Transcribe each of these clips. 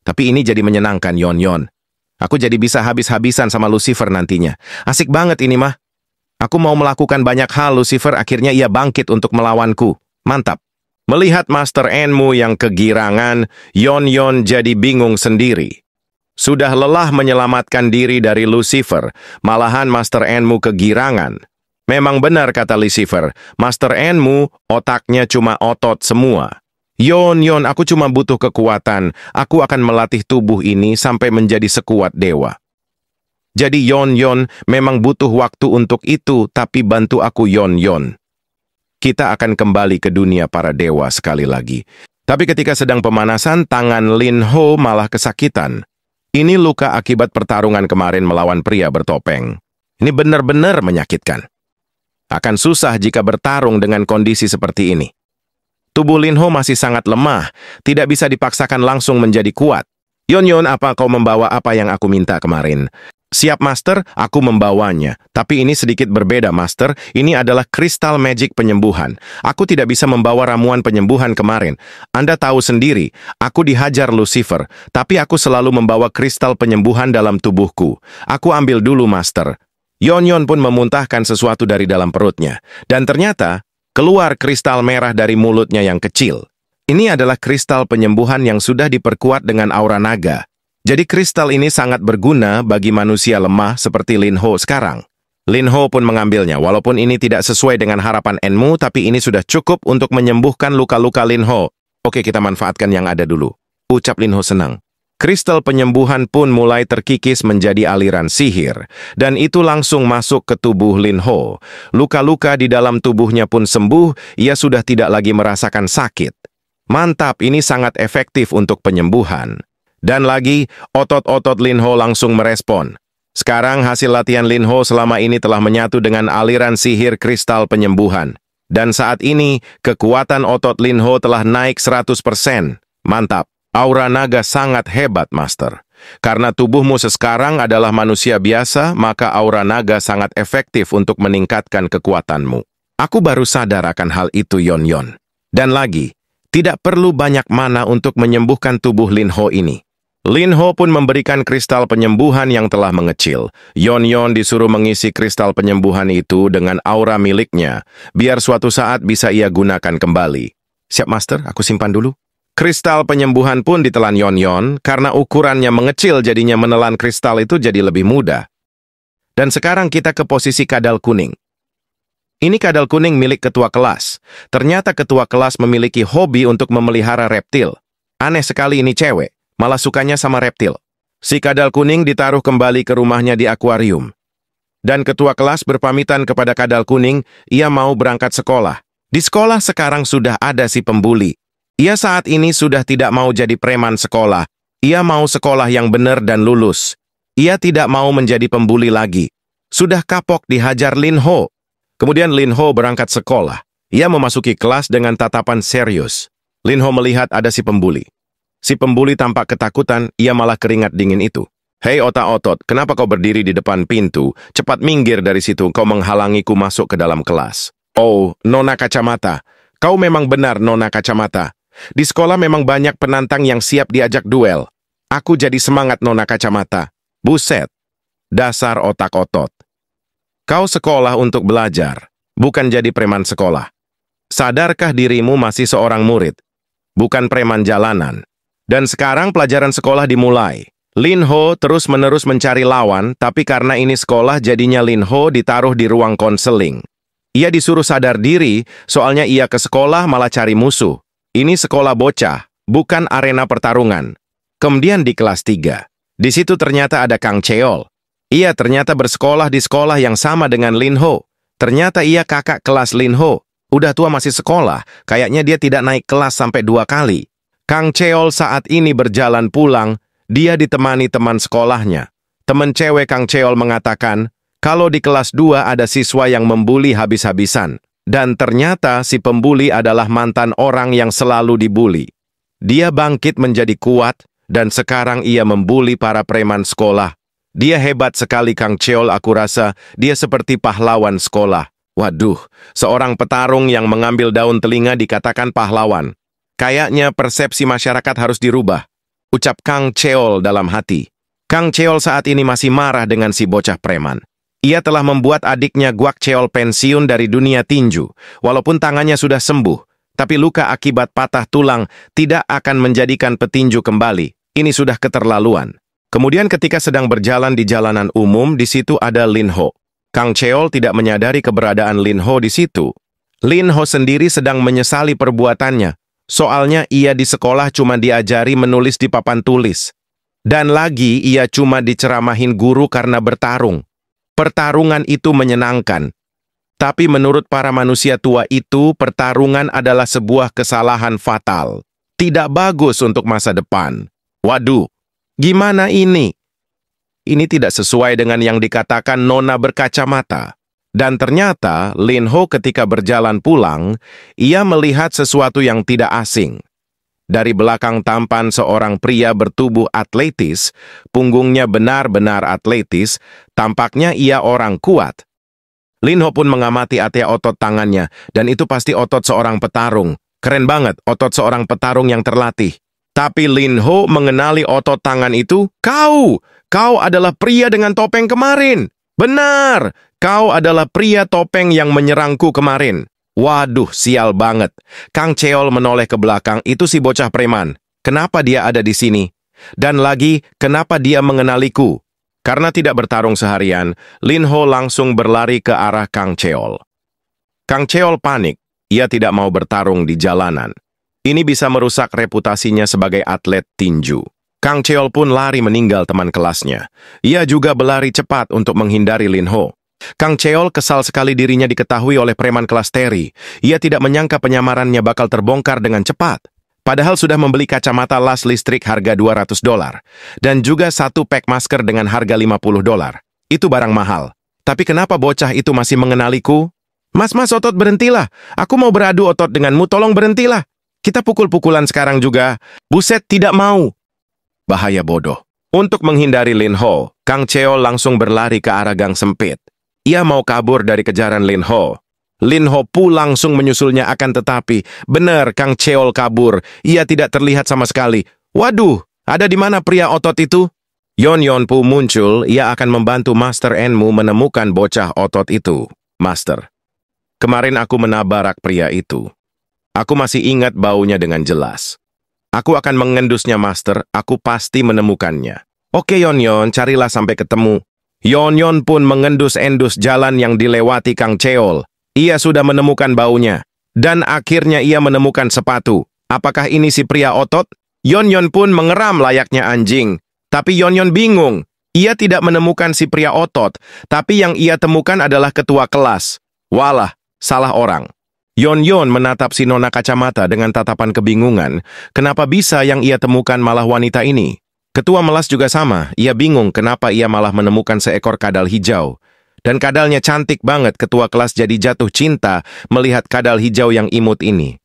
Tapi ini jadi menyenangkan, Yon. Aku jadi bisa habis-habisan sama Lucifer nantinya. Asik banget ini mah. Aku mau melakukan banyak hal, Lucifer akhirnya ia bangkit untuk melawanku. Mantap. Melihat Master Enmu yang kegirangan, Yon jadi bingung sendiri. Sudah lelah menyelamatkan diri dari Lucifer, malahan Master Enmu kegirangan. Memang benar kata Lucifer, Master Enmu otaknya cuma otot semua. Yon, aku cuma butuh kekuatan. Aku akan melatih tubuh ini sampai menjadi sekuat dewa. Jadi Yon memang butuh waktu untuk itu, tapi bantu aku Yon. Kita akan kembali ke dunia para dewa sekali lagi. Tapi ketika sedang pemanasan, tangan Lin Ho malah kesakitan. Ini luka akibat pertarungan kemarin melawan pria bertopeng. Ini benar-benar menyakitkan. Akan susah jika bertarung dengan kondisi seperti ini. Tubuh Lin Ho masih sangat lemah, tidak bisa dipaksakan langsung menjadi kuat. Yon, apa kau membawa apa yang aku minta kemarin? Siap, Master, aku membawanya. Tapi ini sedikit berbeda, Master. Ini adalah kristal magic penyembuhan. Aku tidak bisa membawa ramuan penyembuhan kemarin. Anda tahu sendiri, aku dihajar Lucifer, tapi aku selalu membawa kristal penyembuhan dalam tubuhku. Aku ambil dulu, Master. Yon pun memuntahkan sesuatu dari dalam perutnya. Dan ternyata, keluar kristal merah dari mulutnya yang kecil. Ini adalah kristal penyembuhan yang sudah diperkuat dengan aura naga. Jadi kristal ini sangat berguna bagi manusia lemah seperti Lin Ho sekarang. Lin Ho pun mengambilnya, walaupun ini tidak sesuai dengan harapan Enmu, tapi ini sudah cukup untuk menyembuhkan luka-luka Lin Ho. Oke, kita manfaatkan yang ada dulu. Ucap Lin Ho senang. Kristal penyembuhan pun mulai terkikis menjadi aliran sihir, dan itu langsung masuk ke tubuh Lin Ho. Luka-luka di dalam tubuhnya pun sembuh, ia sudah tidak lagi merasakan sakit. Mantap, ini sangat efektif untuk penyembuhan. Dan lagi, otot-otot Lin Ho langsung merespon. Sekarang hasil latihan Lin Ho selama ini telah menyatu dengan aliran sihir kristal penyembuhan. Dan saat ini, kekuatan otot Lin Ho telah naik 100%. Mantap, aura naga sangat hebat, Master. Karena tubuhmu sekarang adalah manusia biasa, maka aura naga sangat efektif untuk meningkatkan kekuatanmu. Aku baru sadar akan hal itu, Yon. Dan lagi, tidak perlu banyak mana untuk menyembuhkan tubuh Lin Ho ini. Lin Ho pun memberikan kristal penyembuhan yang telah mengecil. Yon disuruh mengisi kristal penyembuhan itu dengan aura miliknya, biar suatu saat bisa ia gunakan kembali. Siap, Master, aku simpan dulu. Kristal penyembuhan pun ditelan Yon, karena ukurannya mengecil jadinya menelan kristal itu jadi lebih mudah. Dan sekarang kita ke posisi kadal kuning. Ini kadal kuning milik ketua kelas. Ternyata ketua kelas memiliki hobi untuk memelihara reptil. Aneh sekali ini cewek. Malah sukanya sama reptil. Si kadal kuning ditaruh kembali ke rumahnya di akuarium. Dan ketua kelas berpamitan kepada kadal kuning, ia mau berangkat sekolah. Di sekolah sekarang sudah ada si pembuli. Ia saat ini sudah tidak mau jadi preman sekolah. Ia mau sekolah yang benar dan lulus. Ia tidak mau menjadi pembuli lagi. Sudah kapok dihajar Lin Ho. Kemudian Lin Ho berangkat sekolah. Ia memasuki kelas dengan tatapan serius. Lin Ho melihat ada si pembuli. Si pembuli tampak ketakutan, ia malah keringat dingin itu. Hei otak-otot, kenapa kau berdiri di depan pintu? Cepat minggir dari situ, kau menghalangiku masuk ke dalam kelas. Oh, Nona Kacamata. Kau memang benar, Nona Kacamata. Di sekolah memang banyak penantang yang siap diajak duel. Aku jadi semangat, Nona Kacamata. Buset. Dasar otak-otot. Kau sekolah untuk belajar, bukan jadi preman sekolah. Sadarkah dirimu masih seorang murid, bukan preman jalanan? Dan sekarang pelajaran sekolah dimulai. Lin Ho terus-menerus mencari lawan, tapi karena ini sekolah jadinya Lin Ho ditaruh di ruang konseling. Ia disuruh sadar diri, soalnya ia ke sekolah malah cari musuh. Ini sekolah bocah, bukan arena pertarungan. Kemudian di kelas 3. Di situ ternyata ada Kang Cheol. Ia ternyata bersekolah di sekolah yang sama dengan Lin Ho. Ternyata ia kakak kelas Lin Ho. Udah tua masih sekolah, kayaknya dia tidak naik kelas sampai 2 kali. Kang Cheol saat ini berjalan pulang, dia ditemani teman sekolahnya. Teman cewek Kang Cheol mengatakan, kalau di kelas 2 ada siswa yang membuli habis-habisan. Dan ternyata si pembuli adalah mantan orang yang selalu dibuli. Dia bangkit menjadi kuat, dan sekarang ia membuli para preman sekolah. Dia hebat sekali Kang Cheol, aku rasa dia seperti pahlawan sekolah. Waduh, seorang petarung yang mengambil daun telinga dikatakan pahlawan. Kayaknya persepsi masyarakat harus dirubah. ucap Kang Cheol dalam hati. Kang Cheol saat ini masih marah dengan si bocah preman. Ia telah membuat adiknya Guak Cheol pensiun dari dunia tinju. Walaupun tangannya sudah sembuh, tapi luka akibat patah tulang tidak akan menjadikan petinju kembali. Ini sudah keterlaluan. Kemudian ketika sedang berjalan di jalanan umum, di situ ada Lin Ho. Kang Cheol tidak menyadari keberadaan Lin Ho di situ. Lin Ho sendiri sedang menyesali perbuatannya. Soalnya ia di sekolah cuma diajari menulis di papan tulis. Dan lagi ia cuma diceramahin guru karena bertarung. Pertarungan itu menyenangkan. Tapi menurut para manusia tua itu, pertarungan adalah sebuah kesalahan fatal. Tidak bagus untuk masa depan. Waduh, gimana ini? Ini tidak sesuai dengan yang dikatakan nona berkacamata. Dan ternyata, Lin Ho ketika berjalan pulang, ia melihat sesuatu yang tidak asing. Dari belakang tampan seorang pria bertubuh atletis, punggungnya benar-benar atletis, tampaknya ia orang kuat. Lin Ho pun mengamati area otot tangannya, dan itu pasti otot seorang petarung. Keren banget, otot seorang petarung yang terlatih. Tapi Lin Ho mengenali otot tangan itu, Kau adalah pria dengan topeng kemarin. Benar, kau adalah pria topeng yang menyerangku kemarin. Waduh, sial banget. Kang Cheol menoleh ke belakang, itu si bocah preman. Kenapa dia ada di sini? Dan lagi, kenapa dia mengenaliku? Karena tidak bertarung seharian, Lin Ho langsung berlari ke arah Kang Cheol. Kang Cheol panik, ia tidak mau bertarung di jalanan. Ini bisa merusak reputasinya sebagai atlet tinju. Kang Cheol pun lari meninggal teman kelasnya. Ia juga berlari cepat untuk menghindari Lin Ho. Kang Cheol kesal sekali dirinya diketahui oleh preman kelas Terry. Ia tidak menyangka penyamarannya bakal terbongkar dengan cepat. Padahal sudah membeli kacamata las listrik harga $200. Dan juga satu pack masker dengan harga $50. Itu barang mahal. Tapi kenapa bocah itu masih mengenaliku? Mas otot berhentilah. Aku mau beradu otot denganmu, tolong berhentilah. Kita pukul-pukulan sekarang juga. Buset, tidak mau. Bahaya bodoh. Untuk menghindari Lin Ho, Kang Cheol langsung berlari ke arah gang sempit. Ia mau kabur dari kejaran Lin Ho. Lin Ho pun langsung menyusulnya akan tetapi, benar Kang Cheol kabur. Ia tidak terlihat sama sekali. Waduh, ada di mana pria otot itu? Yon Pu muncul, ia akan membantu Master Enmu menemukan bocah otot itu. Master, kemarin aku menabarak pria itu. Aku masih ingat baunya dengan jelas. Aku akan mengendusnya, Master. Aku pasti menemukannya. Oke, Yon, carilah sampai ketemu. Yon pun mengendus-endus jalan yang dilewati Kang Cheol. Ia sudah menemukan baunya. Dan akhirnya ia menemukan sepatu. Apakah ini si pria otot? Yon pun mengeram layaknya anjing. Tapi Yon bingung. Ia tidak menemukan si pria otot. Tapi yang ia temukan adalah ketua kelas. Walah, salah orang. Yon menatap si nona kacamata dengan tatapan kebingungan. Kenapa bisa yang ia temukan malah wanita ini? Ketua melas juga sama. Ia bingung kenapa ia malah menemukan seekor kadal hijau. Dan kadalnya cantik banget. Ketua kelas jadi jatuh cinta melihat kadal hijau yang imut ini.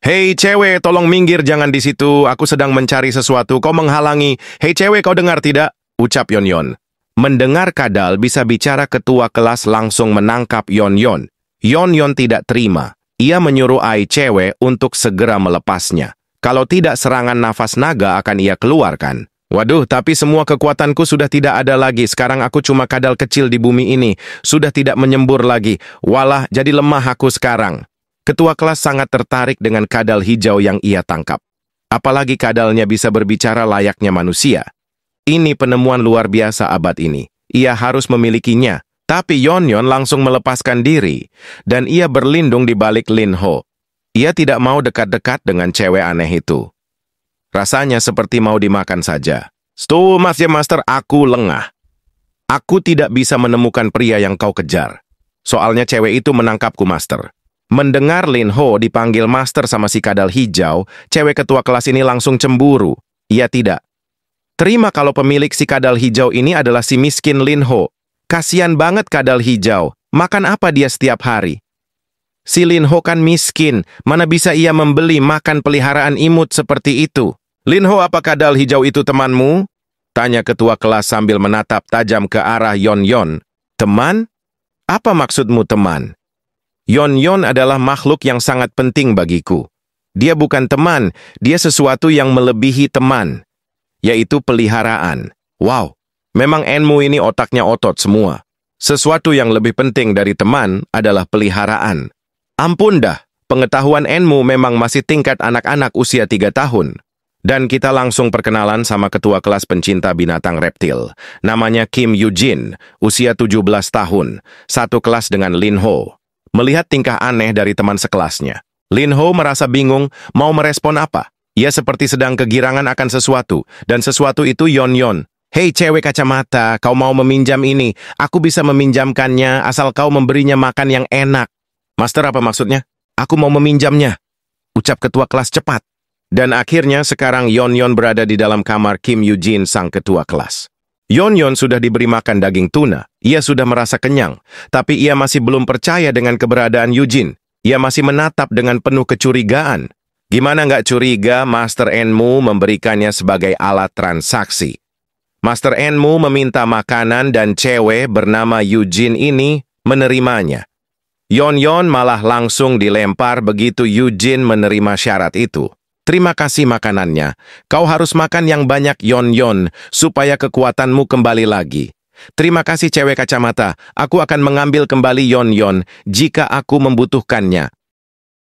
Hei cewek, tolong minggir, jangan di situ. Aku sedang mencari sesuatu. Kau menghalangi. Hei cewek, kau dengar tidak? Ucap Yon. Mendengar kadal bisa bicara, ketua kelas langsung menangkap Yon. Yon tidak terima. Ia menyuruh Ai cewek untuk segera melepasnya. Kalau tidak, serangan nafas naga akan ia keluarkan. Waduh, tapi semua kekuatanku sudah tidak ada lagi. Sekarang aku cuma kadal kecil di bumi ini. Sudah tidak menyembur lagi. Walah, jadi lemah aku sekarang. Ketua kelas sangat tertarik dengan kadal hijau yang ia tangkap. Apalagi kadalnya bisa berbicara layaknya manusia. Ini penemuan luar biasa abad ini. Ia harus memilikinya. Tapi Yon langsung melepaskan diri, dan ia berlindung di balik Lin Ho. Ia tidak mau dekat-dekat dengan cewek aneh itu. Rasanya seperti mau dimakan saja. Stop, Master, aku lengah. Aku tidak bisa menemukan pria yang kau kejar. Soalnya cewek itu menangkapku, Master. Mendengar Lin Ho dipanggil Master sama si kadal hijau, cewek ketua kelas ini langsung cemburu. Ia tidak terima kalau pemilik si kadal hijau ini adalah si miskin Lin Ho. Kasian banget kadal hijau, makan apa dia setiap hari? Si Lin Ho kan miskin, mana bisa ia membeli makan peliharaan imut seperti itu? Lin Ho, apa kadal hijau itu temanmu? Tanya ketua kelas sambil menatap tajam ke arah Yon. Teman? Apa maksudmu teman? Yon adalah makhluk yang sangat penting bagiku. Dia bukan teman, dia sesuatu yang melebihi teman. yaitu peliharaan. Wow, memang Enmu ini otaknya otot semua. Sesuatu yang lebih penting dari teman adalah peliharaan. Ampun dah, pengetahuan Enmu memang masih tingkat anak-anak usia 3 tahun. Dan kita langsung perkenalan sama ketua kelas pencinta binatang reptil. Namanya Kim Eugene, usia 17 tahun, satu kelas dengan Lin Ho. Melihat tingkah aneh dari teman sekelasnya, Lin Ho merasa bingung mau merespon apa. Ia seperti sedang kegirangan akan sesuatu, dan sesuatu itu Yon. Hei cewek kacamata, kau mau meminjam ini? Aku bisa meminjamkannya asal kau memberinya makan yang enak. Master, apa maksudnya? Aku mau meminjamnya, ucap ketua kelas cepat. Dan akhirnya sekarang Yon berada di dalam kamar Kim Eugene sang ketua kelas. Yon sudah diberi makan daging tuna. Ia sudah merasa kenyang, tapi ia masih belum percaya dengan keberadaan Eugene. Ia masih menatap dengan penuh kecurigaan. Gimana nggak curiga Master Enmu memberikannya sebagai alat transaksi? Master Enmu meminta makanan dan cewek bernama Eugene ini menerimanya. Yon malah langsung dilempar begitu Eugene menerima syarat itu. Terima kasih makanannya. Kau harus makan yang banyak Yon, supaya kekuatanmu kembali lagi. Terima kasih cewek kacamata. Aku akan mengambil kembali Yon jika aku membutuhkannya.